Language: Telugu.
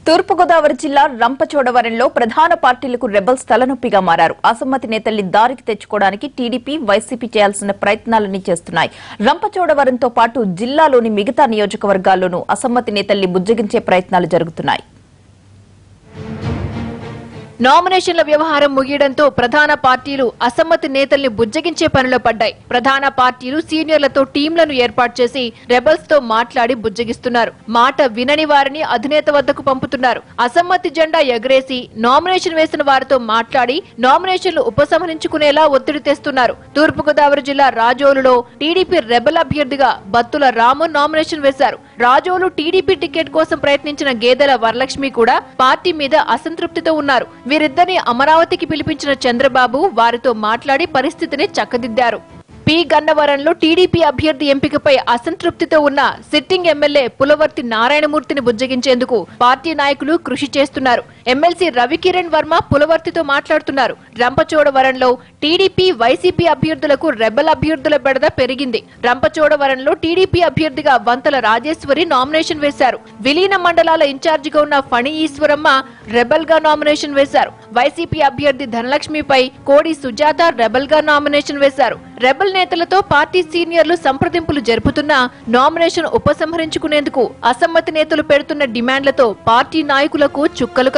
తూర్పుగోదావరి జిల్లా రంపచోడవరంలో ప్రధాన పార్టీలకు రెబల్స్ తలనొప్పిగా మారారు. అసమ్మతి నేతల్ని దారికి తెచ్చుకోవడానికి టీడీపీ, వైసీపీ చేయాల్సిన ప్రయత్నాలన్నీ చేస్తున్నాయి. రంపచోడవరంతో పాటు జిల్లాలోని మిగతా నియోజకవర్గాల్లోనూ అసమ్మతి నేతల్ని బుజ్జగించే ప్రయత్నాలు జరుగుతున్నాయి. నామినేషన్ల వ్యవహారం ముగియడంతో ప్రధాన పార్టీలు అసమ్మతి నేతల్ని బుజ్జగించే పనిలో పడ్డాయి. ప్రధాన పార్టీలు సీనియర్లతో టీంలను ఏర్పాటు చేసి రెబల్స్ తో మాట్లాడి బుజ్జగిస్తున్నారు. మాట వినని వారిని అధినేత వద్దకు పంపుతున్నారు. అసమ్మతి జెండా ఎగరేసి నామినేషన్ వేసిన వారితో మాట్లాడి నామినేషన్లు ఉపసంహరించుకునేలా ఒత్తిడి తెస్తున్నారు. తూర్పుగోదావరి జిల్లా రాజోలులో టీడీపీ రెబల్ అభ్యర్థిగా బత్తుల రాము నామినేషన్ వేశారు. రాజోలు టీడీపీ టికెట్ కోసం ప్రయత్నించిన గేదెల వరలక్ష్మి కూడా పార్టీ మీద అసంతృప్తితో ఉన్నారు. వీరిద్దరిని అమరావతికి పిలిపించిన చంద్రబాబు వారితో మాట్లాడి పరిస్థితిని చక్కదిద్దారు. పి గన్నవరంలో టీడీపీ అభ్యర్థి ఎంపికపై అసంతృప్తితో ఉన్న సిట్టింగ్ ఎమ్మెల్యే పులవర్తి నారాయణమూర్తిని బుజ్జగించేందుకు పార్టీ నాయకులు కృషి చేస్తున్నారు. ఎమ్మెల్సీ రవికిరణ్ వర్మ పులవర్తితో మాట్లాడుతున్నారు. రంపచోడవరంలో టీడీపీ, వైసీపీ అభ్యర్థులకు రెబల్ అభ్యర్థుల బెడద పెరిగింది. రంపచోడవరంలో టీడీపీ అభ్యర్థిగా వంతల రాజేశ్వరి నామినేషన్ వేశారు. విలీన మండలాల ఇన్ఛార్జిగా ఉన్న ఫణి ఈశ్వరమ్మ రెబల్ గా నామినేషన్ వేశారు. వైసీపీ అభ్యర్థి ధనలక్ష్మిపై కోడి సుజాత రెబల్ గా నామినేషన్ వేశారు. రెబల్ నేతలతో పార్టీ సీనియర్లు సంప్రదింపులు జరుపుతున్నా నామినేషన్ ఉపసంహరించుకునేందుకు అసమ్మతి నేతలు పెడుతున్న డిమాండ్లతో పార్టీ నాయకులకు చుక్కలు